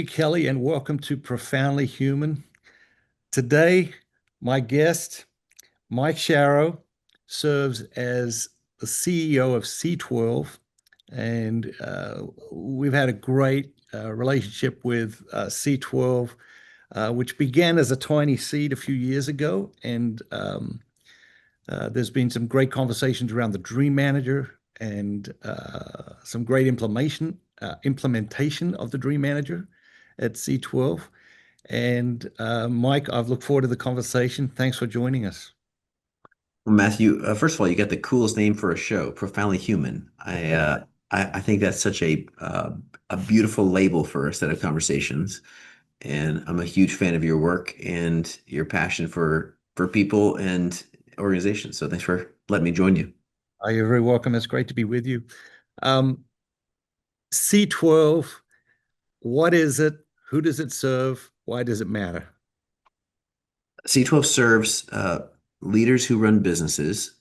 Kelly, and welcome to Profoundly Human. Today, my guest, Mike Sharrow, serves as the CEO of C12, and we've had a great relationship with C12, which began as a tiny seed a few years ago. And there's been some great conversations around the Dream Manager and some great implementation of the Dream Manager at C12. And Mike, I've looked forward to the conversation. Thanks for joining us. Well, Matthew, first of all, you got the coolest name for a show, Profoundly Human. I think that's such a beautiful label for a set of conversations, and I'm a huge fan of your work and your passion for people and organizations. So thanks for letting me join you. You're very welcome. It's great to be with you. Um, C12, what is it? Who does it serve? Why does it matter? C12 serves leaders who run businesses,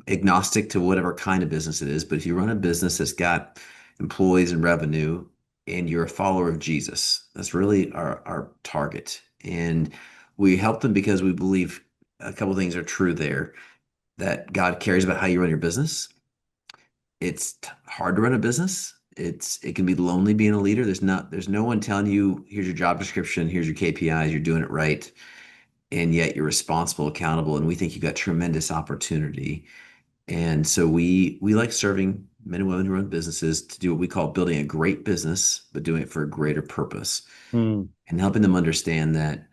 agnostic to whatever kind of business it is. But if you run a business that's got employees and revenue, and you're a follower of Jesus, that's really our target. And we help them because we believe a couple of things are true there, that God cares about how you run your business. It's hard to run a business. It can be lonely being a leader. There's no one telling you, here's your job description, here's your KPIs, you're doing it right, and yet you're responsible, accountable, and we think you've got tremendous opportunity. And so we like serving men and women who run businesses to do what we call building a great business, but doing it for a greater purpose, Hmm. and helping them understand that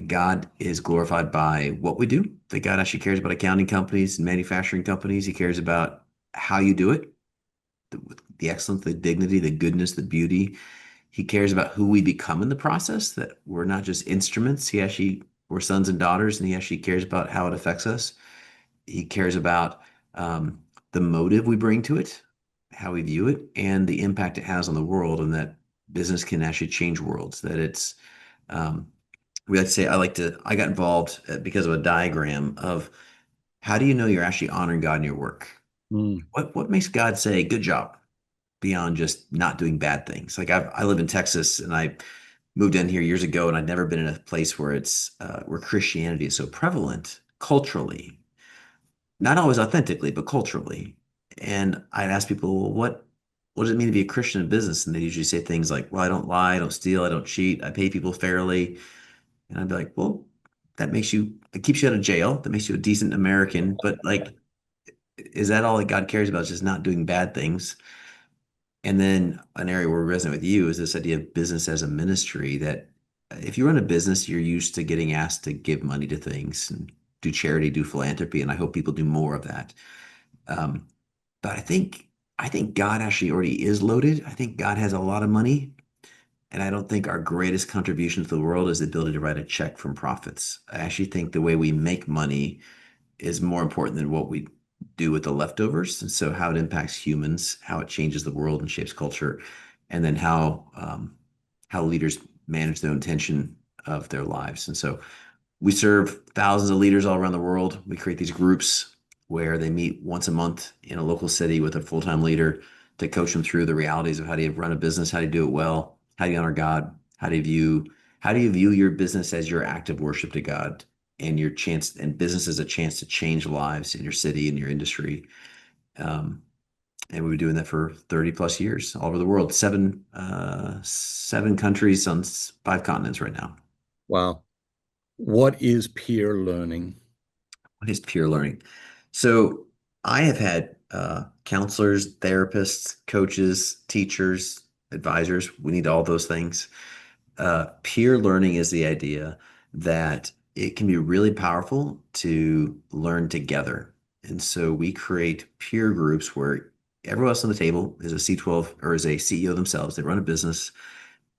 God is glorified by what we do, that God actually cares about accounting companies and manufacturing companies. He cares about how you do it, the excellence, the dignity, the goodness, the beauty. He cares about who we become in the process, that we're not just instruments. We're sons and daughters, and he actually cares about how it affects us. He cares about the motive we bring to it, how we view it, and the impact it has on the world, and that business can actually change worlds. That it's, um, we like to say, I got involved because of a diagram of how do you know you're actually honoring God in your work? Hmm. What makes God say, good job, beyond just not doing bad things? Like I live in Texas, and I moved in here years ago, and I'd never been in a place where where Christianity is so prevalent culturally, not always authentically, but culturally. And I'd ask people, well, what does it mean to be a Christian in business? And they usually say things like, well, I don't lie, I don't steal, I don't cheat, I pay people fairly. And I'd be like, well, it keeps you out of jail, that makes you a decent American. But like, is that all that God cares about? Is just not doing bad things? And then an area where we resonate with you is this idea of business as a ministry, that if you run a business, you're used to getting asked to give money to things and do charity, do philanthropy. And I hope people do more of that. Um, but I think God actually already is loaded. I think God has a lot of money. And I don't think our greatest contribution to the world is the ability to write a check from profits. I actually think the way we make money is more important than what we do with the leftovers. And so how it impacts humans, how it changes the world and shapes culture, and then how leaders manage their intention of their lives. And so we serve thousands of leaders all around the world. We create these groups where they meet once a month in a local city with a full-time leader to coach them through the realities of how do you run a business, how do you do it well, how do you honor God, how do you view your business as your act of worship to God, and your chance and business as a chance to change lives in your city and your industry. Um, and we've been doing that for 30 plus years all over the world, seven countries on five continents right now. Wow. What is peer learning? What is peer learning? So I have had counselors, therapists, coaches, teachers, advisors. We need all those things. Peer learning is the idea that it can be really powerful to learn together. And so we create peer groups where everyone else on the table is a C12 or is a CEO themselves. They run a business.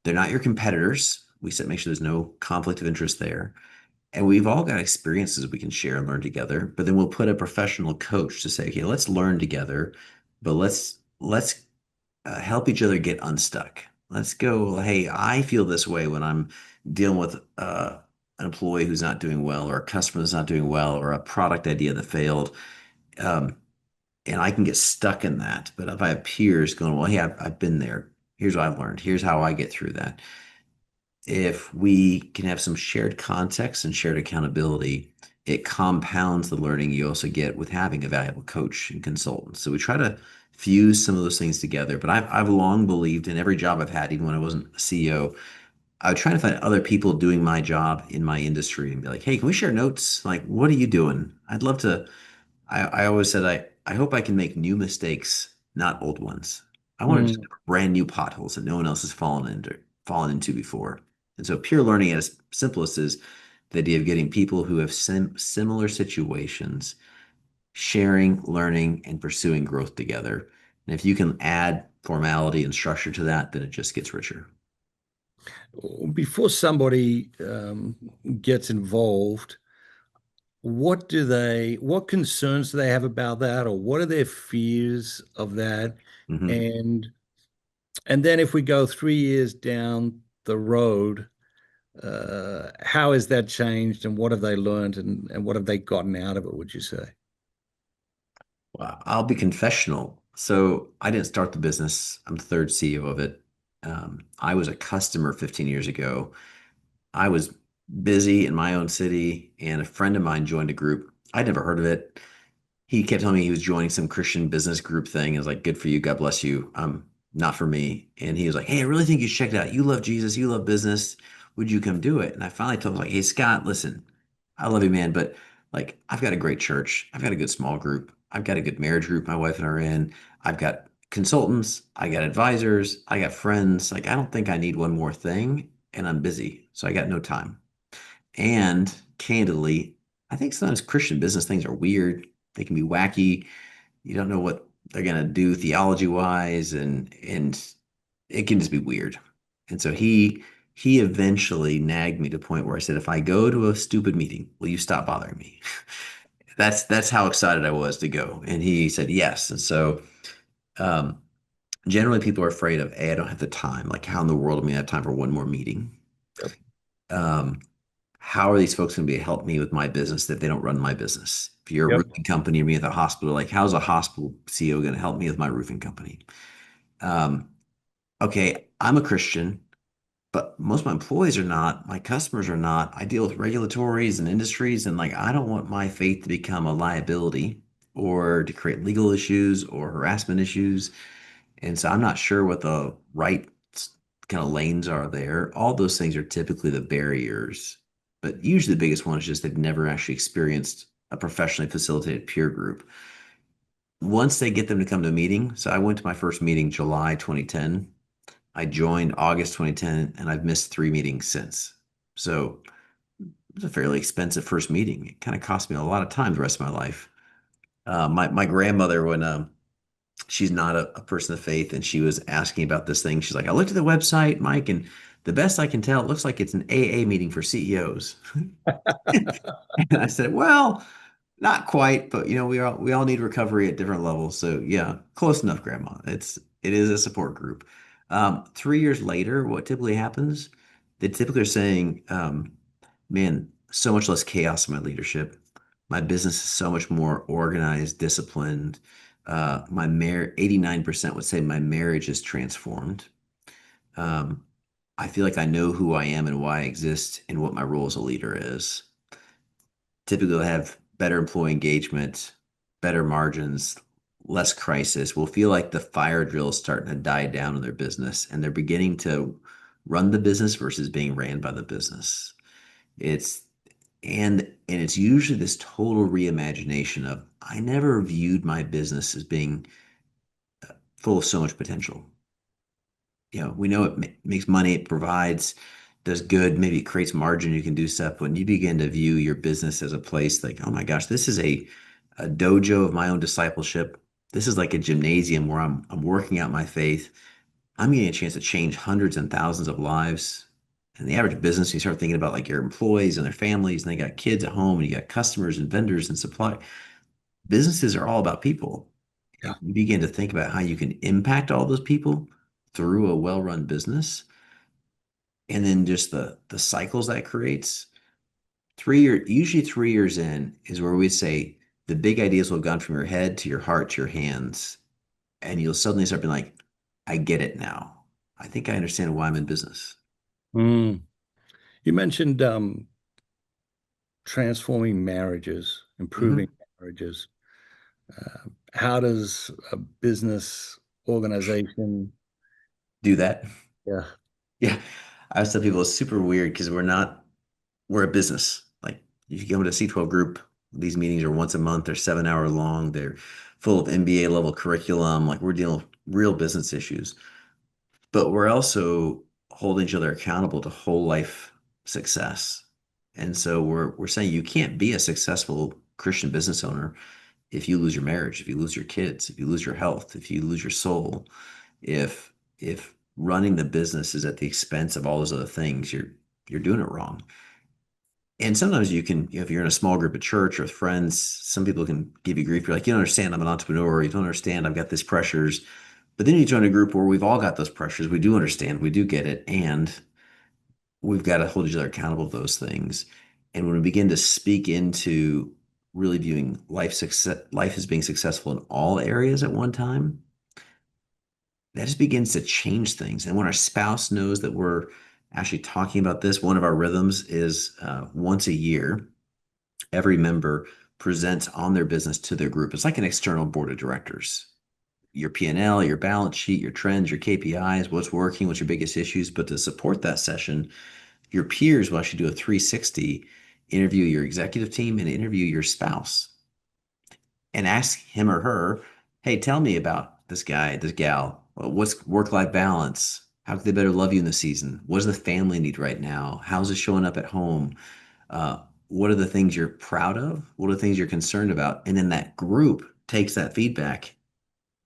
They're not your competitors. Make sure there's no conflict of interest there. And we've all got experiences we can share and learn together. But then we'll put a professional coach to say, okay, let's learn together, but let's help each other get unstuck. Let's go, hey, I feel this way when I'm dealing with an employee who's not doing well, or a customer that's not doing well, or a product idea that failed. Um, and I can get stuck in that. But if I have peers going, well, hey, I've been there. Here's what I've learned. Here's how I get through that. If we can have some shared context and shared accountability, it compounds the learning you also get with having a valuable coach and consultant. So we try to fuse some of those things together. But I've long believed in every job I've had, even when I wasn't a CEO, I would try to find other people doing my job in my industry and be like, hey, can we share notes? Like, what are you doing? I'd love to. I always said I hope I can make new mistakes, not old ones. I want to just Mm. have brand new potholes that no one else has fallen into before. And so peer learning, as simplest is the idea of getting people who have similar situations, sharing, learning, and pursuing growth together. And if you can add formality and structure to that, then it just gets richer. Before somebody gets involved, what concerns do they have about that, or what are their fears of that? Mhm. And and then if we go 3 years down the road, how has that changed, and what have they learned, and what have they gotten out of it, would you say? Well, I'll be confessional. So I didn't start the business. I'm the third CEO of it. I was a customer 15 years ago. I was busy in my own city, and a friend of mine joined a group. I'd never heard of it. He kept telling me he was joining some Christian business group thing. I was like, good for you. God bless you. Not for me. And he was like, hey, I really think you should check it out. You love Jesus. You love business. Would you come do it? And I finally told him, like, hey, Scott, listen, I love you, man, but like, I've got a great church. I've got a good small group. I've got a good marriage group my wife and I are in. I've got consultants. I got advisors. I got friends. Like, I don't think I need one more thing. And I'm busy. So I got no time. And candidly, I think sometimes Christian business things are weird. They can be wacky. You don't know what they're gonna do theology wise, and it can just be weird. And so he eventually nagged me to the point where I said, if I go to a stupid meeting, will you stop bothering me? That's how excited I was to go. And he said yes. And so um, generally people are afraid of, I don't have the time. Like, how in the world am I gonna have time for one more meeting? Yep. Um, how are these folks going to be able to help me with my business if they don't run my business? If you're a Yep. roofing company or me at the hospital, like, how's a hospital CEO going to help me with my roofing company? Um, okay, I'm a Christian, but most of my employees are not. My customers are not. I deal with regulatories and industries, and like, I don't want my faith to become a liability or to create legal issues or harassment issues. And so I'm not sure what the right kind of lanes are there. All those things are typically the barriers, but usually the biggest one is just they've never actually experienced a professionally facilitated peer group. Once they get them to come to a meeting, so I went to my first meeting July 2010. I joined August 2010, and I've missed 3 meetings since. So it was a fairly expensive first meeting. It kind of cost me a lot of time the rest of my life. My grandmother, when she's not a person of faith, and she was asking about this thing. She's like, I looked at the website, Mike, and the best I can tell, it looks like it's an AA meeting for CEOs. And I said, well, not quite, but we all need recovery at different levels. So yeah, close enough, Grandma. It is a support group. 3 years later, what typically happens? They typically are saying, man, so much less chaos in my leadership. My business is so much more organized, disciplined. My 89% would say my marriage is transformed. Um, I feel like I know who I am and why I exist and what my role as a leader is. Typically, they'll have better employee engagement, better margins, less crisis. Will feel like the fire drill is starting to die down in their business, and they're beginning to run the business versus being ran by the business. It's and it's usually this total reimagination of, I never viewed my business as being full of so much potential. We know it makes money, it provides, does good, maybe it creates margin, you can do stuff. When you begin to view your business as a place like, oh my gosh, this is a dojo of my own discipleship. This is like a gymnasium where I'm working out my faith. I'm getting a chance to change hundreds and thousands of lives. And the average business, you start thinking about like your employees and their families, and they got kids at home, and you got customers and vendors and supply. Businesses are all about people. And Yeah. you begin to think about how you can impact all those people through a well-run business, and then just the cycles that creates. Usually 3 years in is where we say the big ideas will have gone from your head to your heart to your hands, and you'll suddenly start being like, I get it now. I think I understand why I'm in business. Mm. You mentioned transforming marriages, improving Hmm. marriages. How does a business organization, Do that. yeah, Yeah. I always tell people it's super weird because we're a business. Like if you go to a C12 group, these meetings are once a month, they're 7 hour long, they're full of MBA level curriculum. Like we're dealing with real business issues, but we're also holding each other accountable to whole life success. And so we're saying you can't be a successful Christian business owner if you lose your marriage, if you lose your kids, if you lose your health, if you lose your soul, if running the business is at the expense of all those other things, you're doing it wrong. And sometimes you can, if you're in a small group at church or with friends, some people can give you grief. You're like, you don't understand, I'm an entrepreneur. You don't understand, I've got these pressures. But then you join a group where we've all got those pressures. We do understand, we do get it, and we've got to hold each other accountable for those things. And when we begin to speak into really viewing life as being successful in all areas at one time, that just begins to change things. And when our spouse knows that we're actually talking about this, one of our rhythms is once a year, every member presents on their business to their group. It's like an external board of directors. Your P&L, your balance sheet, your trends, your KPIs, what's working, what's your biggest issues. But to support that session, your peers will actually do a 360, interview your executive team and interview your spouse and ask him or her, hey, tell me about this guy, this gal. What's work-life balance? How can they better love you in the season? What does the family need right now? How's it showing up at home? What are the things you're proud of? What are the things you're concerned about? And then that group takes that feedback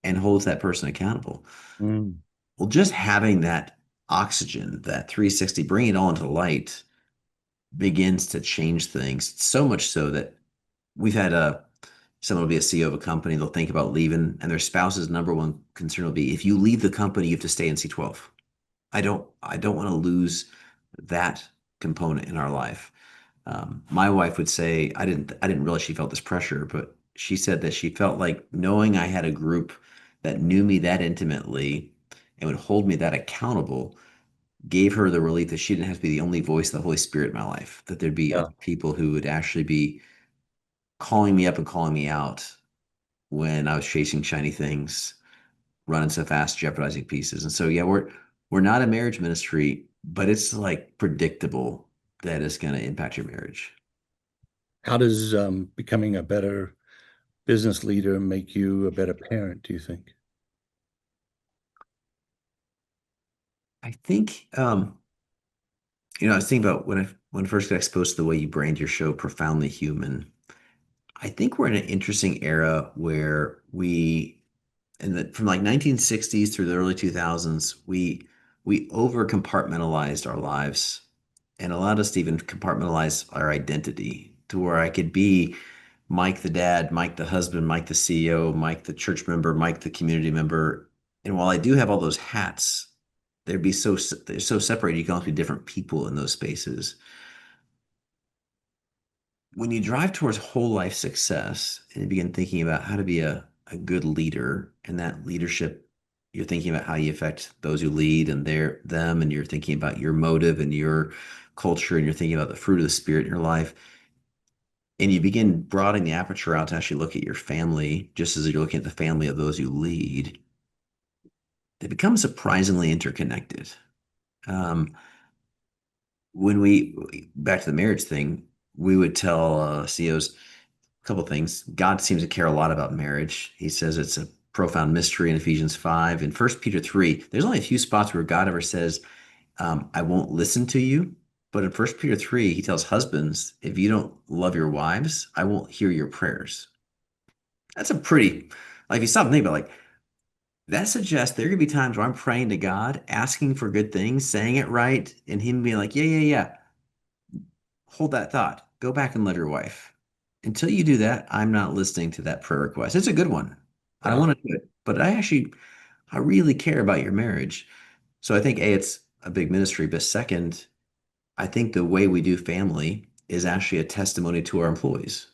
and holds that person accountable. mm, Well, just having that oxygen, that 360, bring it all into light begins to change things so much so that we've had someone will be a CEO of a company, they'll think about leaving, and their spouse's number one concern will be if you leave the company, you have to stay in C12. I don't want to lose that component in our life. My wife would say I didn't realize she felt this pressure, but she said that she felt like knowing I had a group that knew me that intimately and would hold me that accountable gave her the relief that she didn't have to be the only voice of the Holy Spirit in my life, that there'd be yeah. other people who would actually be calling me up and calling me out when I was chasing shiny things, running so fast, jeopardizing pieces. And so, yeah, we're not a marriage ministry, but it's like predictable that it's going to impact your marriage. How does becoming a better business leader make you a better parent, do you think? I think, I was thinking about when I first got exposed to the way you brand your show, Profoundly Human. I think we're in an interesting era where from like 1960s through the early 2000s, we over compartmentalized our lives and allowed us to even compartmentalize our identity to where I could be Mike the dad, Mike the husband, Mike the CEO, Mike the church member, Mike the community member. And while I do have all those hats, they're so separated. You can also be different people in those spaces. When you drive towards whole life success and you begin thinking about how to be a good leader, and that leadership, you're thinking about how you affect those who lead and them, and you're thinking about your motive and your culture, and you're thinking about the fruit of the spirit in your life, and you begin broadening the aperture out to actually look at your family, just as you're looking at the family of those you lead, they become surprisingly interconnected. Um, when back to the marriage thing, we would tell CEOs a couple things. God seems to care a lot about marriage. He says it's a profound mystery in Ephesians 5. In First Peter 3, there's only a few spots where God ever says, I won't listen to you. But in First Peter 3, he tells husbands, if you don't love your wives, I won't hear your prayers. That's a pretty, like, if you stop and think about it, like, that suggests there could be times where I'm praying to God, asking for good things, saying it right, and him being like, yeah, yeah, yeah, hold that thought. Go back and love your wife. Until you do that, I'm not listening to that prayer request. It's a good one. I Yeah. want to do it, but I really care about your marriage. So I think A, it's a big ministry, but second, I think the way we do family is actually a testimony to our employees.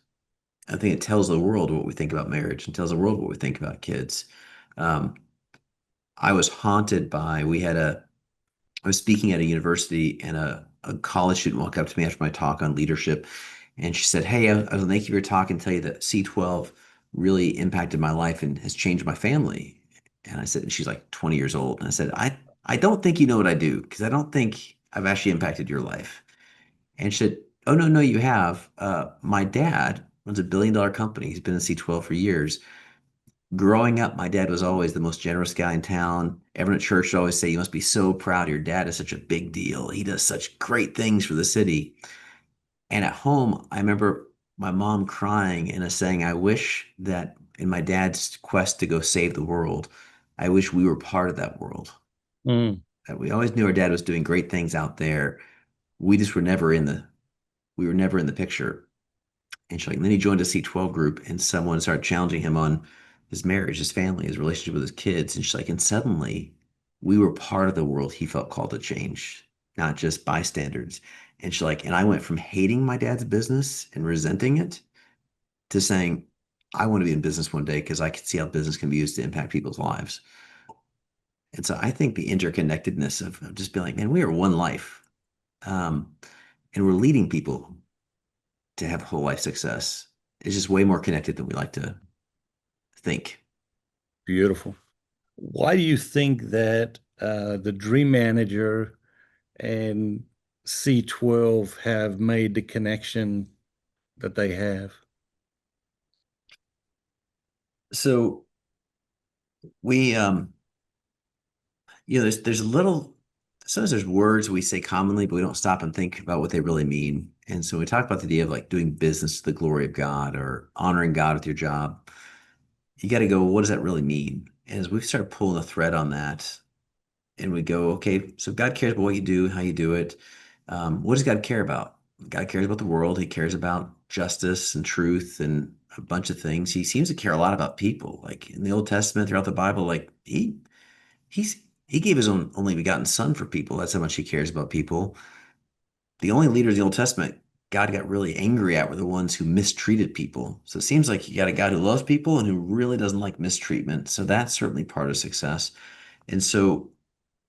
I think it tells the world what we think about marriage and tells the world what we think about kids. Um, I was haunted by, we had I was speaking at a university, and a college student walked up to me after my talk on leadership, and she said, "Hey, I was thank you for your talk and tell you that C12 really impacted my life and has changed my family." And I said, and she's like 20 years old. And I said, I don't think you know what I do because I don't think I've actually impacted your life. And she said, "Oh, no, no, you have. My dad runs a $1 billion company. He's been in C12 for years. Growing up, my dad was always the most generous guy in town. Everyone at church would always say, 'You must be so proud. Your dad is such a big deal. He does such great things for the city.'" And at home, I remember my mom crying and us saying, "I wish that in my dad's quest to go save the world, I wish we were part of that world. Mm. That we always knew our dad was doing great things out there. We just were never in the picture." And she's like, and then he joined a C12 group and someone started challenging him on his marriage, his family, his relationship with his kids. And she's like, and suddenly we were part of the world he felt called to change, not just bystanders. And she's like, and I went from hating my dad's business and resenting it to saying, I want to be in business one day because I can see how business can be used to impact people's lives. And so I think the interconnectedness of just being like, man, we are one life. Um, and we're leading people to have whole life success is just way more connected than we like to think. Beautiful. Why do you think that the Dream Manager and C12 have made the connection that they have? So we there's a little sometimes there's words we say commonly, but we don't stop and think about what they really mean. And so we talk about the idea of like doing business to the glory of God or honoring God with your job. You got to go, what does that really mean? And as we start pulling a thread on that, and we go, okay, so God cares about what you do, how you do it. What does God care about? God cares about the world. He cares about justice and truth and a bunch of things. He seems to care a lot about people. Like in the Old Testament, throughout the Bible, like he gave his own only begotten son for people. That's how much he cares about people. The only leaders in the Old Testament God got really angry at were the ones who mistreated people. So it seems like you got a God who loves people and who really doesn't like mistreatment. So that's certainly part of success. And so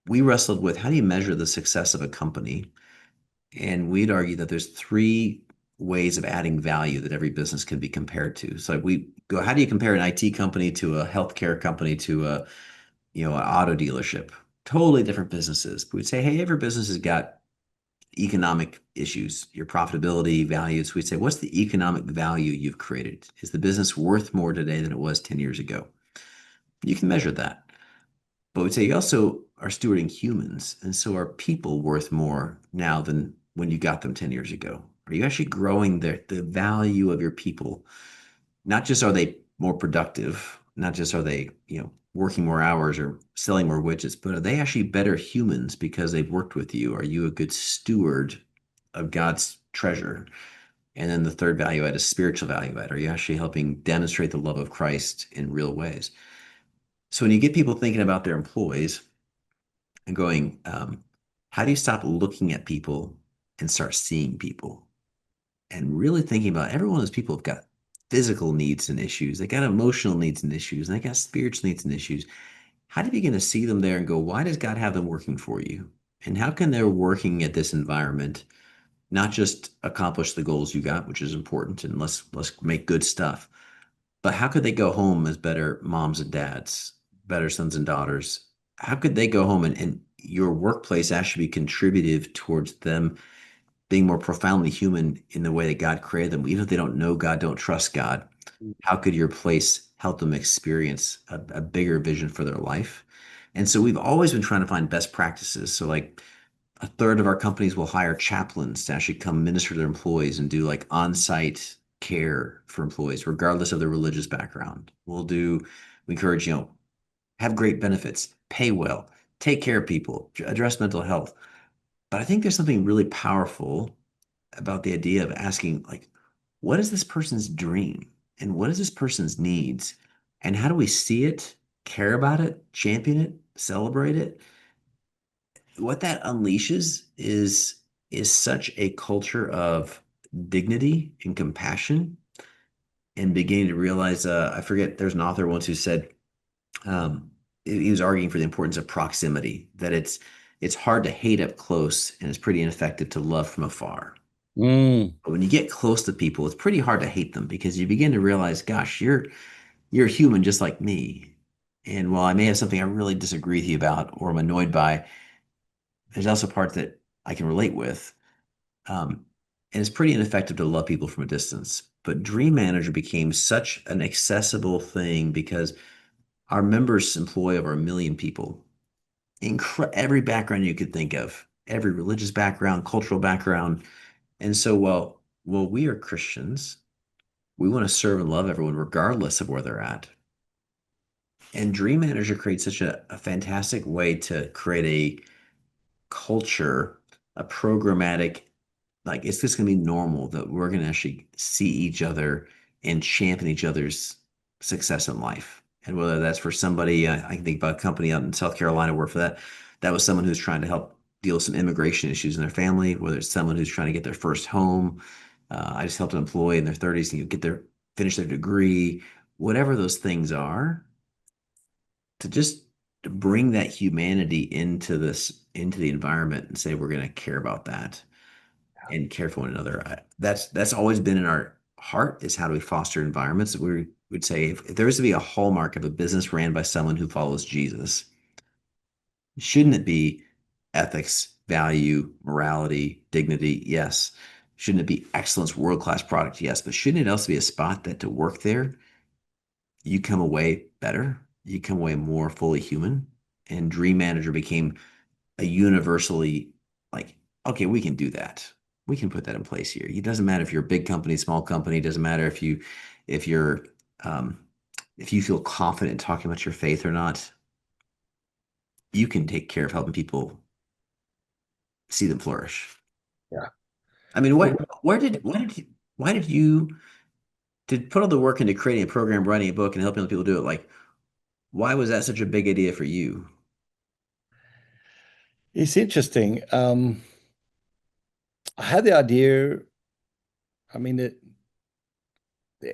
we wrestled with how do you measure the success of a company? And we'd argue that there's three ways of adding value that every business can be compared to. So we go, how do you compare an IT company to a healthcare company to a, an auto dealership? Totally different businesses. But we'd say, hey, every business has got economic issues, your profitability, values. We'd say, what's the economic value you've created? Is the business worth more today than it was 10 years ago? You can measure that. But we'd say you also are stewarding humans. And so are people worth more now than when you got them 10 years ago? Are you actually growing the value of your people? Not just are they more productive, not just are they, working more hours or selling more widgets, but are they actually better humans because they've worked with you? Are you a good steward of God's treasure? And then the third value add is spiritual value add. Are you actually helping demonstrate the love of Christ in real ways? So when you get people thinking about their employees, and going, how do you stop looking at people and start seeing people and really thinking about every one of those people have got physical needs and issues, they got emotional needs and issues, and they got spiritual needs and issues. How do you begin to see them there and go, why does God have them working for you? And how can they're working at this environment not just accomplish the goals you got, which is important, and let's make good stuff, but how could they go home as better moms and dads, better sons and daughters? How could they go home and your workplace actually be contributive towards them being more profoundly human in the way that God created them? Even if they don't know God, don't trust God, how could your place help them experience a bigger vision for their life? And so we've always been trying to find best practices. So like a third of our companies will hire chaplains to actually come minister to their employees and do like on-site care for employees, regardless of their religious background. We encourage, have great benefits, pay well, take care of people, address mental health. But I think there's something really powerful about the idea of asking, like, what is this person's dream? And what is this person's needs? And how do we see it, care about it, champion it, celebrate it? What that unleashes is such a culture of dignity and compassion and beginning to realize I forget there's an author once who said he was arguing for the importance of proximity, that it's it's hard to hate up close and it's pretty ineffective to love from afar. Mm. But when you get close to people, it's pretty hard to hate them because you begin to realize, gosh, you're a human just like me. And while I may have something I really disagree with you about or I'm annoyed by, there's also parts that I can relate with. Um, and it's pretty ineffective to love people from a distance. But Dream Manager became such an accessible thing because our members employ over 1 million people, every background you could think of, every religious background, cultural background. And so, well, we are Christians. We want to serve and love everyone regardless of where they're at. And Dream Manager creates such a fantastic way to create a culture, a programmatic, like it's just going to be normal that we're going to actually see each other and champion each other's success in life. And whether that's for somebody, I can think about a company out in South Carolina work for that. That was someone who's trying to help deal with some immigration issues in their family, whether it's someone who's trying to get their first home. I just helped an employee in their 30s and get their finish their degree, whatever those things are, to just to bring that humanity into the environment and say we're going to care about that and care for one another. That's always been in our heart is how do we foster environments that we would say if there is to be a hallmark of a business ran by someone who follows Jesus, shouldn't it be ethics, value, morality, dignity? Yes. Shouldn't it be excellence, world-class product? Yes. But shouldn't it also be a spot that to work there, you come away better, you come away more fully human? And Dream Manager became a universally like, okay, we can do that. We can put that in place here. It doesn't matter if you're a big company, small company. It doesn't matter if you're um, if you feel confident in talking about your faith or not. You can take care of helping people see them flourish. Yeah. I mean, Well, why did you did put all the work into creating a program, writing a book, and helping other people do it? Like, why was that such a big idea for you? it's interesting. I had the idea. I mean, the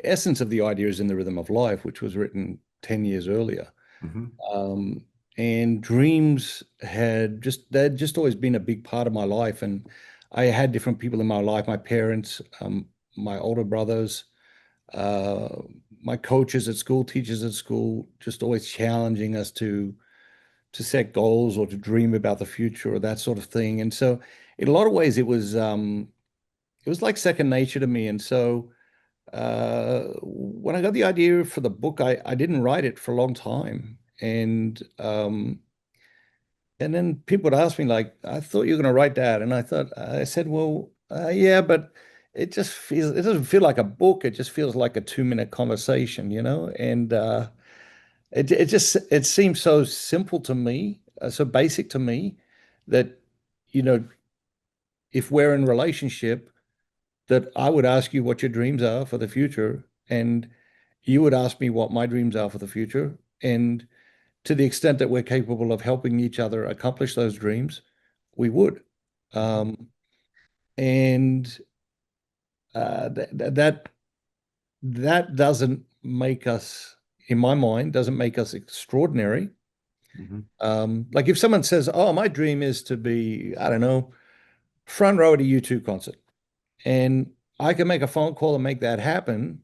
essence of the idea is in the Rhythm of Life, which was written 10 years earlier. Hmm. Um, and dreams they'd just always been a big part of my life. And I had different people in my life, my parents, my older brothers, uh, my coaches at school, teachers at school, just always challenging us to set goals or to dream about the future or that sort of thing. And so in a lot of ways it was like second nature to me. And so when I got the idea for the book, I didn't write it for a long time. And then people would ask me, like, I thought you were going to write that. And I said, well, yeah, but it doesn't feel like a book. It just feels like a 2 minute conversation, you know? And it seems so simple to me, so basic to me that, you know, if we're in relationship, that I would ask you what your dreams are for the future. And you would ask me what my dreams are for the future. And to the extent that we're capable of helping each other accomplish those dreams, we would. Um, and that that doesn't make us, in my mind, doesn't make us extraordinary. Hmm. Like if someone says, "Oh, my dream is to be, I don't know, front row at a U2 concert," and I can make a phone call and make that happen.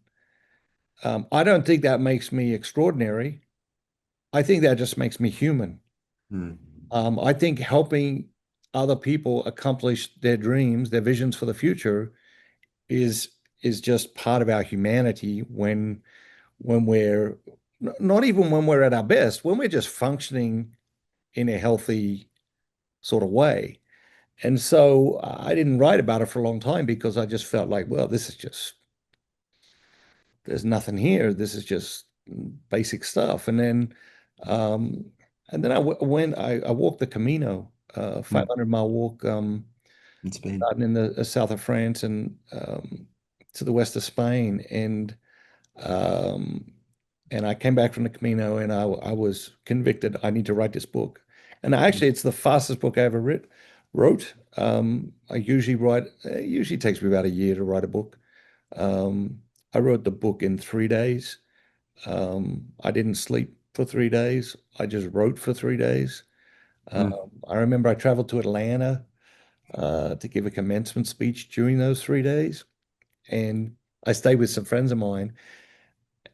I don't think that makes me extraordinary. I think that just makes me human. Hmm. I think helping other people accomplish their dreams, their visions for the future is is just part of our humanity when we're not even when we're at our best, when we're just functioning in a healthy sort of way. And so I didn't write about it for a long time because I just felt like, well, this is just there's nothing here. This is just basic stuff. Um, and then I walked the Camino, Hmm. 500-mile walk, In Spain. starting in the south of France and to the west of Spain, um, and I came back from the Camino, and I was convicted. I need to write this book, and actually, it's the fastest book I ever wrote. I usually write. It usually takes me about a year to write a book. Um, I wrote the book in 3 days. I didn't sleep for 3 days. I just wrote for 3 days. Mm. I remember I traveled to Atlanta to give a commencement speech during those 3 days, and I stayed with some friends of mine.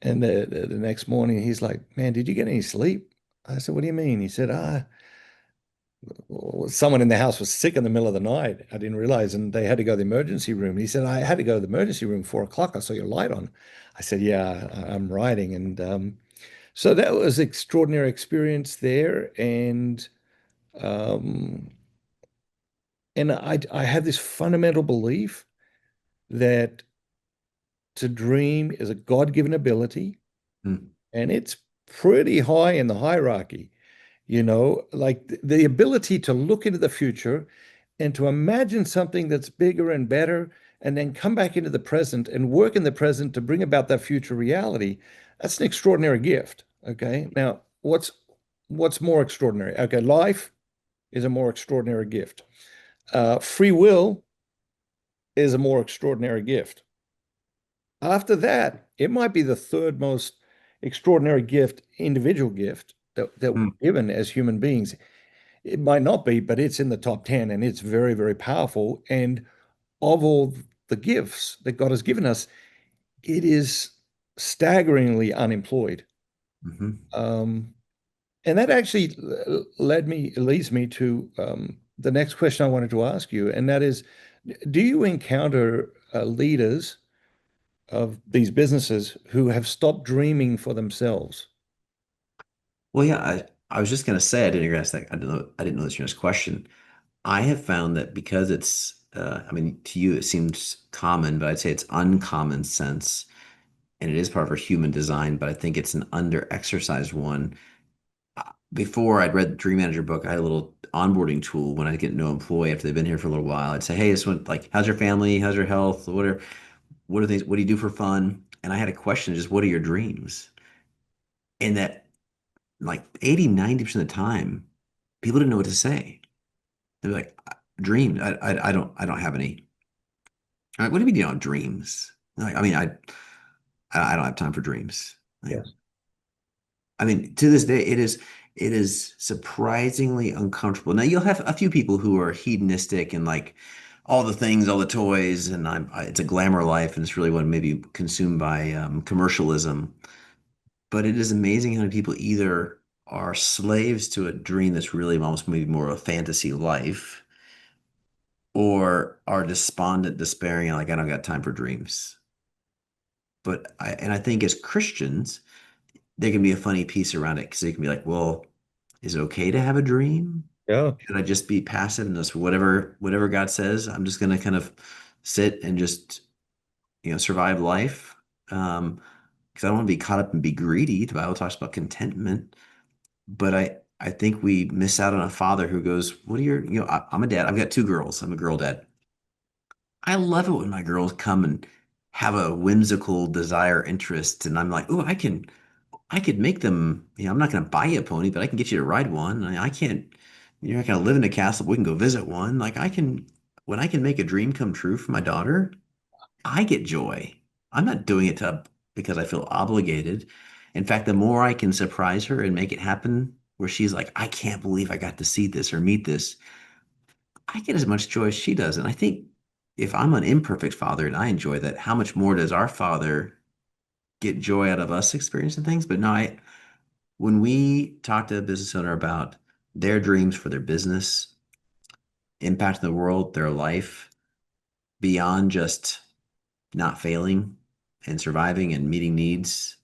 And the next morning, he's like, "Man, did you get any sleep?" I said, "What do you mean?" He said, well, someone in the house was sick in the middle of the night. I didn't realize, and they had to go to the emergency room." He said, "I had to go to the emergency room 4 o'clock. I saw your light on." I said, "Yeah, I'm riding." And so that was extraordinary experience there. Um, and I have this fundamental belief that to dream is a God-given ability, Mm. and it's pretty high in the hierarchy. Like the ability to look into the future and to imagine something that's bigger and better, and then come back into the present and work in the present to bring about that future reality. That's an extraordinary gift. Okay. Now, what's more extraordinary? Okay, life is a more extraordinary gift. Free will is a more extraordinary gift. After that, it might be the third most extraordinary gift, individual gift that we're Mm. given as human beings. It might not be, but it's in the top 10 and it's very, very powerful. And of all the gifts that God has given us, it is staggeringly unemployed. Mhm. Um, and that actually leads me to the next question I wanted to ask you, and that is, do you encounter leaders of these businesses who have stopped dreaming for themselves? Well, yeah, I was just gonna say I didn't ask that. I didn't know that's your next question. I have found that because it's I mean, to you it seems common, but I'd say it's uncommon sense, and it is part of our human design, but I think it's an under-exercised one. Before I'd read the Dream Manager book, I had a little onboarding tool when I get no employee after they've been here for a little while. I'd say, "Hey, this one, like, how's your family? How's your health? What are things? What do you do for fun?" And I had a question, just what are your dreams? And that like 80, 90% of the time, people didn't know what to say. They're like, dreams. I don't have any. I'm like, what do you mean you don't have dreams? Like, I mean, I don't have time for dreams. Like, Yes. I mean, to this day, it is surprisingly uncomfortable. Now you'll have a few people who are hedonistic and like all the things, all the toys, and it's a glamour life, and it's really what maybe consumed by commercialism. But it is amazing how many people either are slaves to a dream that's really almost maybe more of a fantasy life, or are despondent, despairing, and like I don't got time for dreams. I think as Christians, there can be a funny piece around it because they can be like, well, is it okay to have a dream? Yeah. Should I just be passive and just whatever God says? I'm just gonna kind of sit and just survive life. Because I don't want to be caught up and be greedy. The Bible talks about contentment, but I think we miss out on a father who goes, "What are your I'm a dad. I've got two girls. I'm a girl dad. I love it when my girls come and have a whimsical desire, interest, and I'm like, oh, I could make them, I'm not going to buy you a pony, but I can get you to ride one. I can't, you're not going to live in a castle. We can go visit one. Like when I can make a dream come true for my daughter, I get joy. I'm not doing it because I feel obligated. In fact, the more I can surprise her and make it happen where she's like, I can't believe I got to see this or meet this, I get as much joy as she does. And I think if I'm an imperfect father and I enjoy that, how much more does our father get joy out of us experiencing things? But no, when we talk to a business owner about their dreams for their business, impacting the world, their life, beyond just not failing and surviving and meeting needs,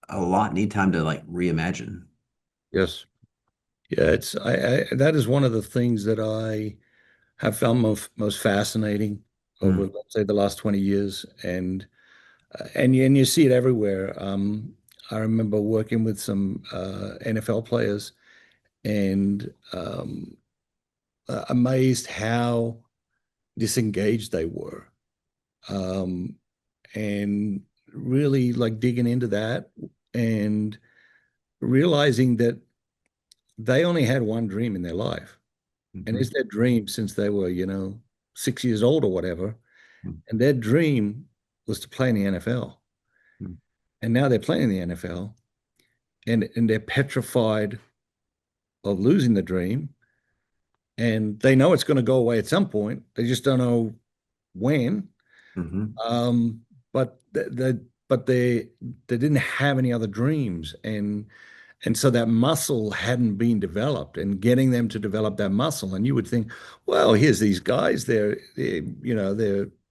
a lot need time to like reimagine. Yes. Yeah, that is one of the things that I have found most fascinating over, Mm, let's say, the last 20 years. And you see it everywhere. I remember working with some NFL players and amazed how disengaged they were. Um, and really like digging into that and realizing that they only had one dream in their life. And mhm, it's their dream since they were, 6 years old or whatever. mm, And their dream was to play in the NFL. mm, And now they're playing in the NFL and they're petrified of losing the dream, and they know it's going to go away at some point. They just don't know when. Hmm. Um, but they didn't have any other dreams, and so that muscle hadn't been developed, and getting them to develop that muscle. And you would think, well, here's these guys, they're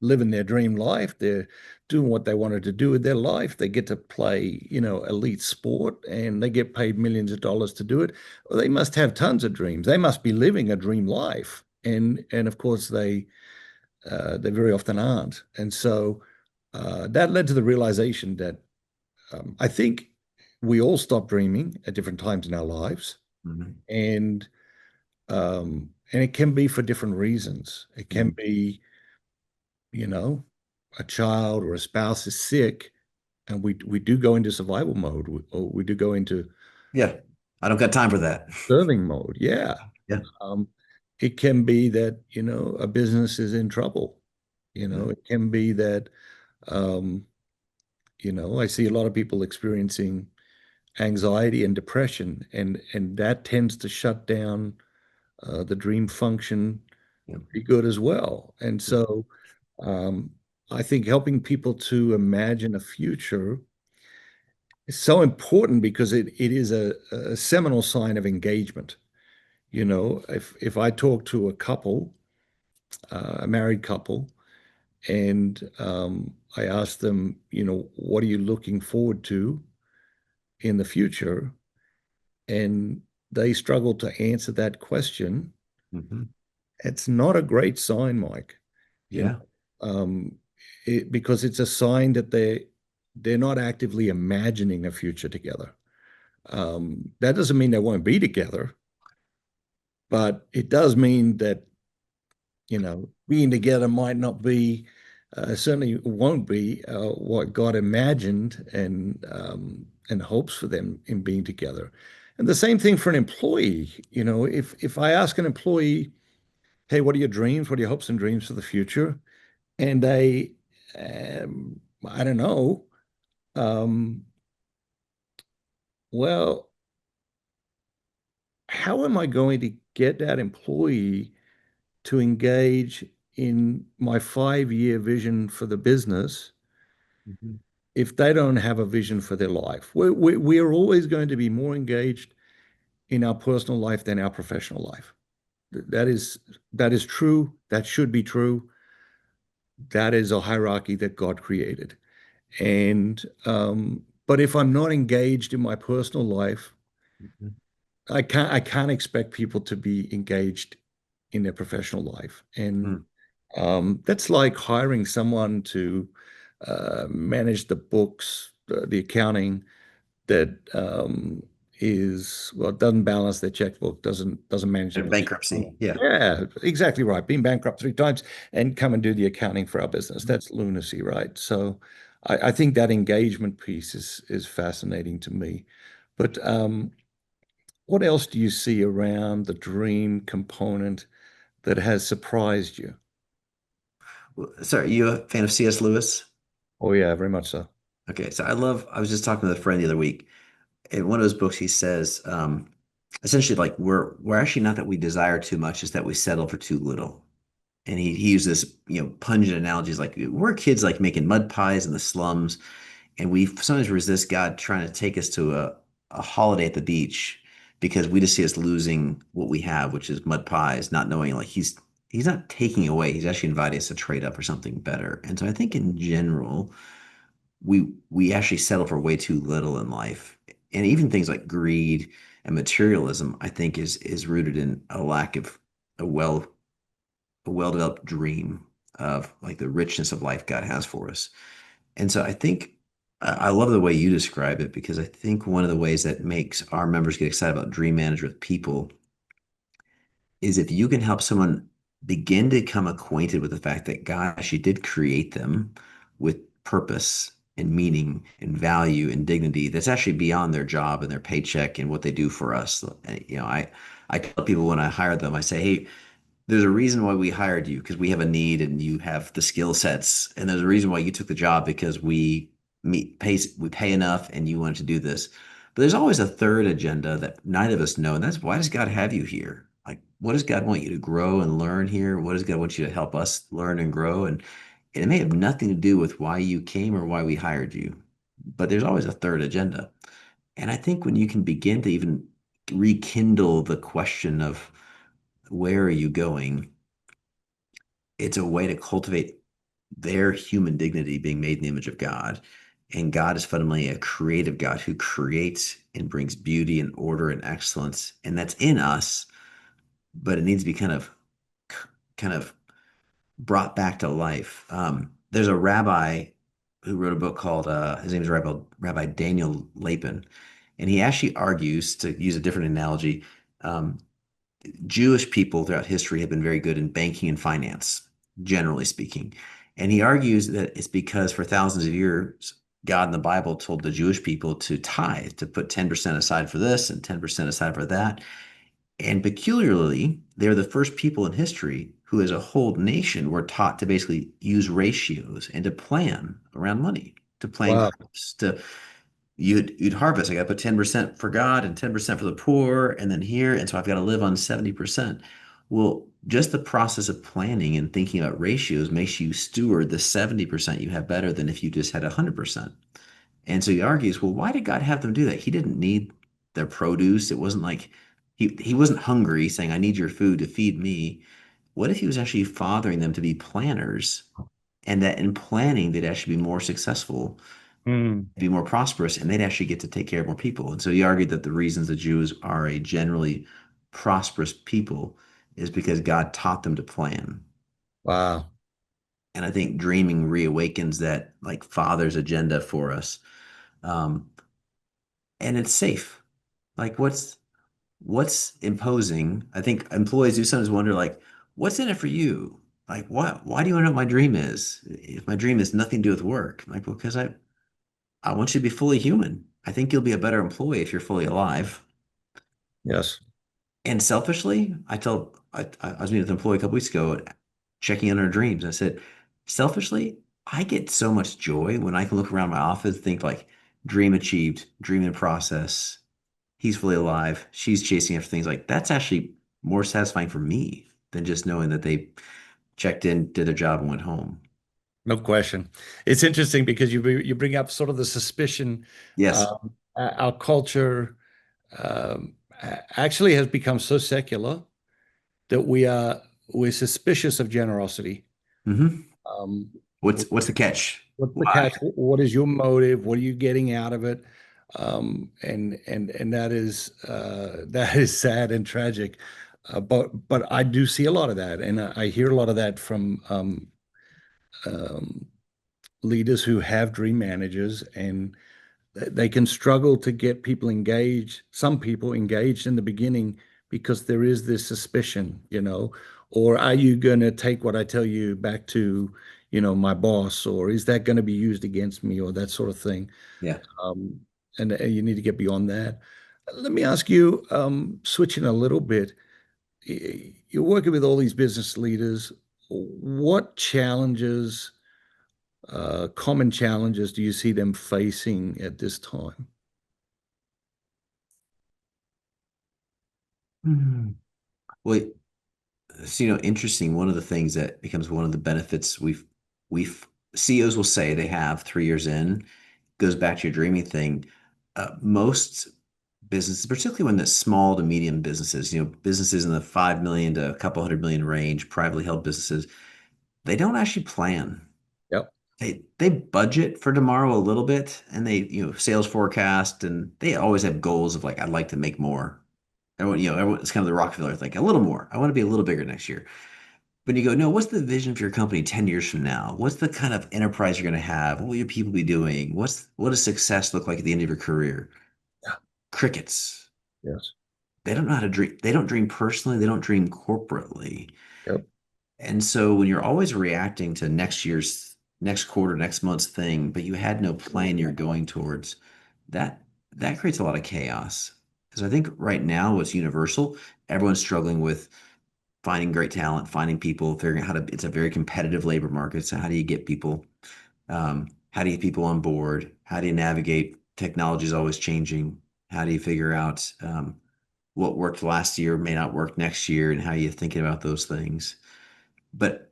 living their dream life. They're doing what they wanted to do with their life. They get to play, elite sport, and they get paid millions of dollars to do it. Well, they must have tons of dreams. They must be living a dream life. And of course they very often aren't. And so that led to the realization that I think we all stop dreaming at different times in our lives, Hmm. and it can be for different reasons. It can Hmm. be, you know, a child or a spouse is sick, and we do go into survival mode, or we do go into Yeah, I don't got time for that. serving mode. Yeah. Yeah. Um, it can be that, a business is in trouble. Yeah. It can be that, um, I see a lot of people experiencing anxiety and depression, and that tends to shut down the dream function Yeah. pretty good as well. And so um, I think helping people to imagine a future is so important because it is a seminal sign of engagement. If I talk to a couple, a married couple, and I ask them, what are you looking forward to in the future? And they struggle to answer that question, Hmm. it's not a great sign, Mike. You know, Yeah. um, because it's a sign that they're not actively imagining a future together. That doesn't mean they won't be together, but it does mean that being together might not be, certainly won't be what God imagined and hopes for them in being together. And the same thing for an employee. If I ask an employee, "Hey, what are your dreams? What are your hopes and dreams for the future?" And I don't know. Um, well, how am I going to get that employee to engage in my 5-year vision for the business Hmm. if they don't have a vision for their life? We are always going to be more engaged in our personal life than our professional life. That is that is true. That should be true. That is a hierarchy that God created. And but if I'm not engaged in my personal life, Hmm. I can't expect people to be engaged in their professional life. And Hmm. that's like hiring someone to manage the books, the accounting that well, doesn't balance their checkbook, doesn't manage the And books. bankruptcy. Yeah. Yeah, exactly right. Being bankrupt 3 times and come and do the accounting for our business. Mhm. That's lunacy, right? So I think that engagement piece is fascinating to me. But what else do you see around the dream component that has surprised you? Sorry, you a fan of C.S. Lewis? Oh yeah, very much so. Okay, so I was just talking with a friend the other week. In one of his books, he says, essentially, like we're actually not that we desire too much, it's that we settle for too little. And he used this, pungent analogies like we're kids like making mud pies in the slums, and we sometimes resist God trying to take us to a holiday at the beach because we just see us losing what we have, which is mud pies, not knowing like he's not taking away, he's actually inviting us to trade up for something better. And so I think in general, we actually settle for way too little in life. And even things like greed and materialism, I think is rooted in a lack of a well a well-developed dream of like the richness of life God has for us. And so I think I love the way you describe it because I think one of the ways that makes our members get excited about Dream Manager with people is if you can help someone begin to become acquainted with the fact that God actually did create them with purpose and meaning and value and dignity that's actually beyond their job and their paycheck and what they do for us. I tell people when I hire them, I say, hey, there's a reason why we hired you because we have a need and you have the skill sets. And there's a reason why you took the job because we pay enough and you wanted to do this. But there's always a third agenda that neither of us know, and that's why does God have you here? Like, what does God want you to grow and learn here? What does God want you to help us learn and grow? And it may have nothing to do with why you came or why we hired you, but there's always a third agenda. And I think when you can begin to even rekindle the question of where are you going, it's a way to cultivate their human dignity being made in the image of God. And God is fundamentally a creative God who creates and brings beauty and order and excellence. And that's in us, but it needs to be kind of brought back to life. There's a rabbi who wrote a book called his name is Rabbi Daniel Lapin, and he actually argues, to use a different analogy, um, Jewish people throughout history have been very good in banking and finance, generally speaking. And he argues that it's because for thousands of years, God in the Bible told the Jewish people to tithe, to put 10% aside for this and 10% aside for that. And peculiarly, they're the first people in history who, as a whole nation, were taught to basically use ratios and to plan around money, to plan Wow. crops, to you'd harvest. I got to put 10% for God and 10% for the poor, and then here, and so I've got to live on 70%. Well, just the process of planning and thinking about ratios makes you steward the 70% you have better than if you just had 100%. And so he argues, well, why did God have them do that? He didn't need their produce. It wasn't like he wasn't hungry saying, I need your food to feed me. What if he was actually fathering them to be planners, and that in planning they'd actually be more successful, Hmm. be more prosperous, and they'd actually get to take care of more people. And so he argued that the reasons the Jews are a generally prosperous people is because God taught them to plan. Wow. And I think dreaming reawakens that like father's agenda for us. Um, and it's safe. Like what's imposing? I think employees do sometimes wonder like, what's in it for you? Like what why do you want to know what my dream is? If my dream has nothing to do with work, I'm like, well, because I want you to be fully human. I think you'll be a better employee if you're fully alive. Yes. And selfishly, I was meeting with an employee a couple weeks ago, checking in on her dreams. I said, selfishly, I get so much joy when I can look around my office and think like dream achieved, dream in process. He's fully alive. She's chasing after things like that's actually more satisfying for me than just knowing that they checked in, did their job, and went home. No question. It's interesting because you bring up sort of the suspicion. Yes. Our culture actually has become so secular that we're suspicious of generosity. Hmm. Um, What's the catch? what's the Why? catch? What is your motive? What are you getting out of it? And that is sad and tragic. But I do see a lot of that, and I hear a lot of that from um, leaders who have dream managers, and they can struggle to get people engaged, some people engaged in the beginning because there is this suspicion, or are you going to take what I tell you back to, my boss, or is that going to be used against me, or that sort of thing. Yeah. Um, and you need to get beyond that. Let me ask you, switching a little bit, you're working with all these business leaders. What challenges, common challenges, do you see them facing at this time? Hmm. Well, so, interesting. One of the things that becomes one of the benefits we've CEOs will say they have 3 years in goes back to your dreaming thing. Most businesses, particularly when it's small to medium businesses, businesses in the 5 million to a couple 100 million range, privately held businesses, they don't actually plan. Yep. They budget for tomorrow a little bit, and they sales forecast, and they always have goals of like I'd like to make more. Everyone, it's kind of the Rockefeller thing, a little more. I want to be a little bigger next year. But you go, no, what's the vision for your company 10 years from now? What's the kind of enterprise you're going to have? What will your people be doing? What does success look like at the end of your career? Yeah. Crickets. Yes. They don't know how to dream. They don't dream personally. They don't dream corporately. Yep. And so when you're always reacting to next year's, next quarter, next month's thing, but you had no plan you're going towards, that that creates a lot of chaos. Because I think right now what's universal, everyone's struggling with finding great talent, finding people, figuring out how to, it's a very competitive labor market. So how do you get people? How do you get people on board? How do you navigate? Technology is always changing. How do you figure out what worked last year may not work next year, and how you're thinking about those things? But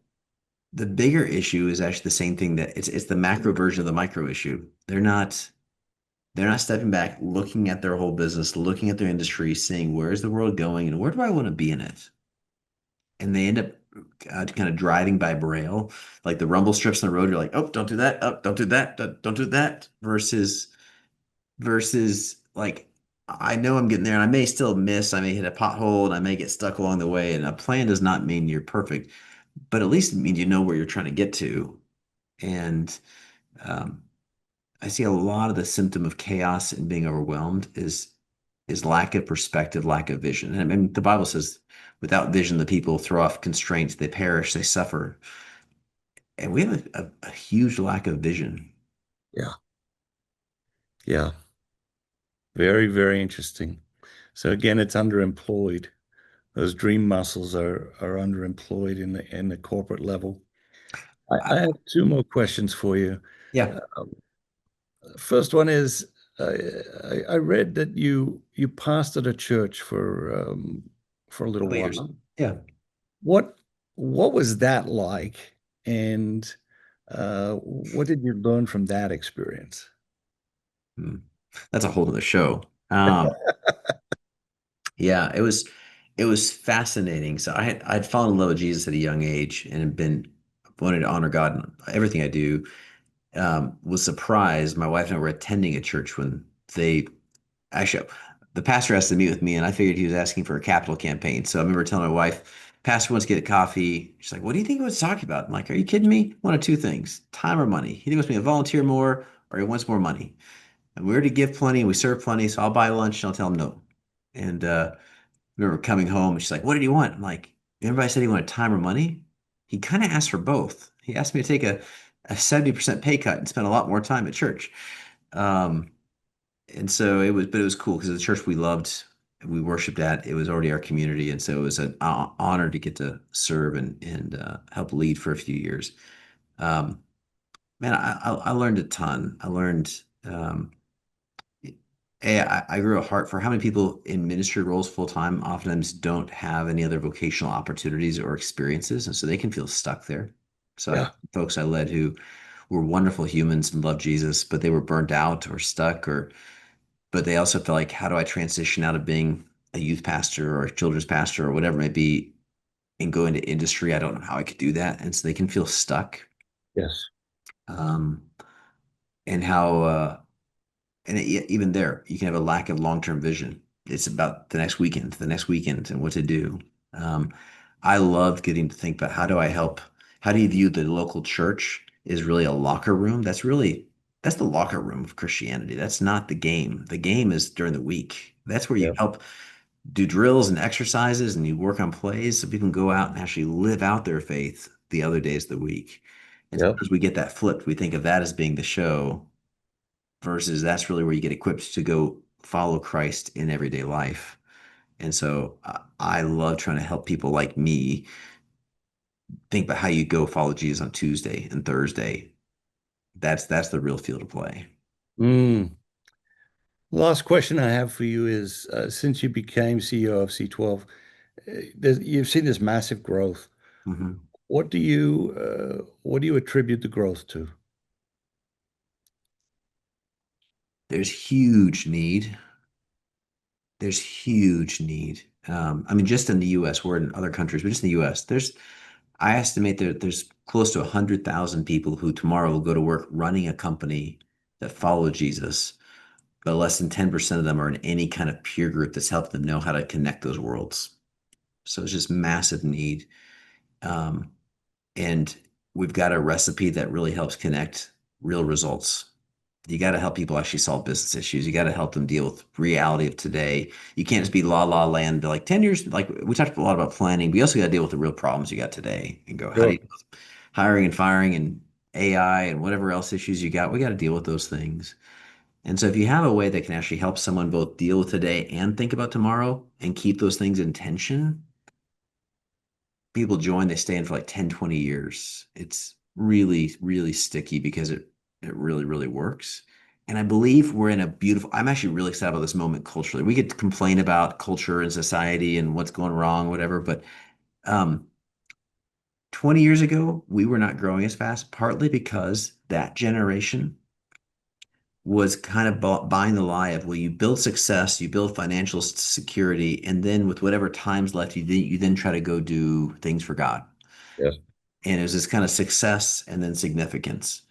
the bigger issue is actually the same thing, that it's the macro version of the micro issue. They're not stepping back, looking at their whole business, looking at their industry, saying, where's the world going and where do I want to be in it? And they end up kind of driving by braille, like the rumble strips on the road. You're like, oh, don't do that. Oh, don't do that. Don't do that. Versus like, I know I'm getting there and I may still miss. I may hit a pothole and I may get stuck along the way. And a plan does not mean you're perfect, but at least it means you know where you're trying to get to. And um, I see a lot of the symptom of chaos and being overwhelmed is lack of perspective, lack of vision. And I mean, the Bible says, without vision, the people throw off constraints, they perish, they suffer. And we have a huge lack of vision. Yeah. Yeah. Very, very interesting. So again, it's underemployed. Those dream muscles are underemployed in the corporate level. I I, have two more questions for you. yeah, Uh, First one is, I read that you pastored a church for a a little couple years. while. Yeah. What what was that like, and what did you learn from that experience? Hmm. That's a whole other show. Yeah, it was fascinating. So I'd fallen in love with Jesus at a young age and had been wanted to honor God in everything I do. Was surprised. My wife and I were attending a church when they actually the pastor asked to meet with me, and I figured he was asking for a capital campaign. So I remember telling my wife, "Pastor wants to get a coffee." She's like, "What do you think he wants to talk about?" I'm like, "Are you kidding me? One of two things: time or money. He wants me to volunteer more, or he wants more money. And we already give plenty, and we serve plenty, so I'll buy lunch and I'll tell him no." And I remember coming home, and she's like, "What did he want?" I'm like, "Everybody said he wanted time or money." He kind of asked for both. He asked me to take a 70% pay cut and spend a lot more time at church. Um, and so but it was cool because the church we loved, we worshiped at, it was already our community. And so it was an honor to get to serve and help lead for a few years. Um, Man, I learned a ton. I learned, I grew a heart for how many people in ministry roles full time oftentimes don't have any other vocational opportunities or experiences. And so they can feel stuck there. So I had Yeah. folks I led who were wonderful humans and loved Jesus, but they were burnt out or stuck, but they also felt like, how do I transition out of being a youth pastor or a children's pastor or whatever it may be and go into industry? I don't know how I could do that. And so they can feel stuck. Yes. Um, and how, even there, you can have a lack of long-term vision. It's about the next weekend, and what to do. Um, I loved getting to think about, how do you view the local church is really a locker room? That's the locker room of Christianity. That's not the game. The game is during the week. That's where you Yep. help do drills and exercises and you work on plays so people can go out and actually live out their faith the other days of the week. And Yep. sometimes we get that flipped. We think of that as being the show, versus that's really where you get equipped to go follow Christ in everyday life. And so I love trying to help people like me think about how you go follow Jesus on Tuesday and Thursday. That's the real field of play. Mm. Last question I have for you is, since you became CEO of C12, you've seen this massive growth. Mhm. What do you attribute the growth to? There's huge need. There's huge need. I mean, just in the U.S., we're in other countries, but just in the U.S., I estimate that there's close to 100,000 people who tomorrow will go to work running a company that follow Jesus, but less than 10% of them are in any kind of peer group that's helped them know how to connect those worlds. So it's just massive need. Um, and we've got a recipe that really helps connect real results. You got to help people actually solve business issues. You got to help them deal with reality of today. You can't just be la la land, be like 10 years. Like we talked a lot about planning, but you also got to deal with the real problems you got today and go, how do Sure. you hiring and firing and AI and whatever else issues you got? We got to deal with those things. And so if you have a way that can actually help someone both deal with today and think about tomorrow and keep those things in tension, people join, they stay in for like 10, 20 years. It's really, really sticky because it really, really works. And I believe we're in a beautiful, I'm actually really excited about this moment culturally. We get to complain about culture and society and what's going wrong, whatever, but um, 20 years ago, we were not growing as fast, partly because that generation was kind of buying the lie of, well, you build success, you build financial security, and then with whatever time's left, you then try to go do things for God. Yes. And it was this kind of success and then significance.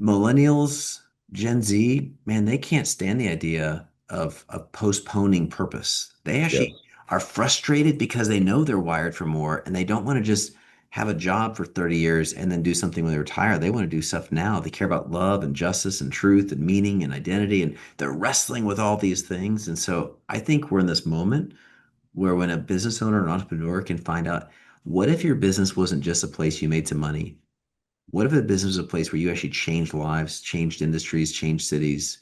Millennials, Gen Z, man, they can't stand the idea of postponing purpose. They actually Yes. are frustrated because they know they're wired for more and they don't want to just have a job for 30 years and then do something when they retire. They want to do stuff now. They care about love and justice and truth and meaning and identity, and they're wrestling with all these things. And so I think we're in this moment where when a business owner or entrepreneur can find out, what if your business wasn't just a place you made some money? What if a business was a place where you actually changed lives, changed industries, changed cities?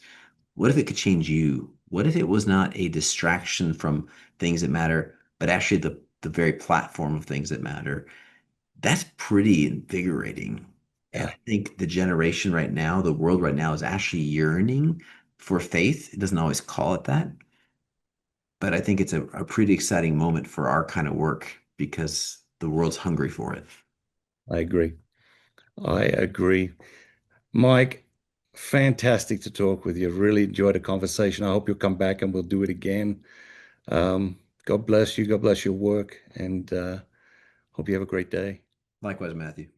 What if it could change you? What if it was not a distraction from things that matter, but actually the very platform of things that matter? That's pretty invigorating. And Yeah, I think the generation right now, the world right now is actually yearning for faith. It doesn't always call it that, but I think it's a pretty exciting moment for our kind of work because the world's hungry for it. I agree. I agree. Mike, fantastic to talk with you. Really enjoyed the conversation. I hope you'll come back and we'll do it again. God bless you. God bless your work. And hope you have a great day. Likewise, Matthew.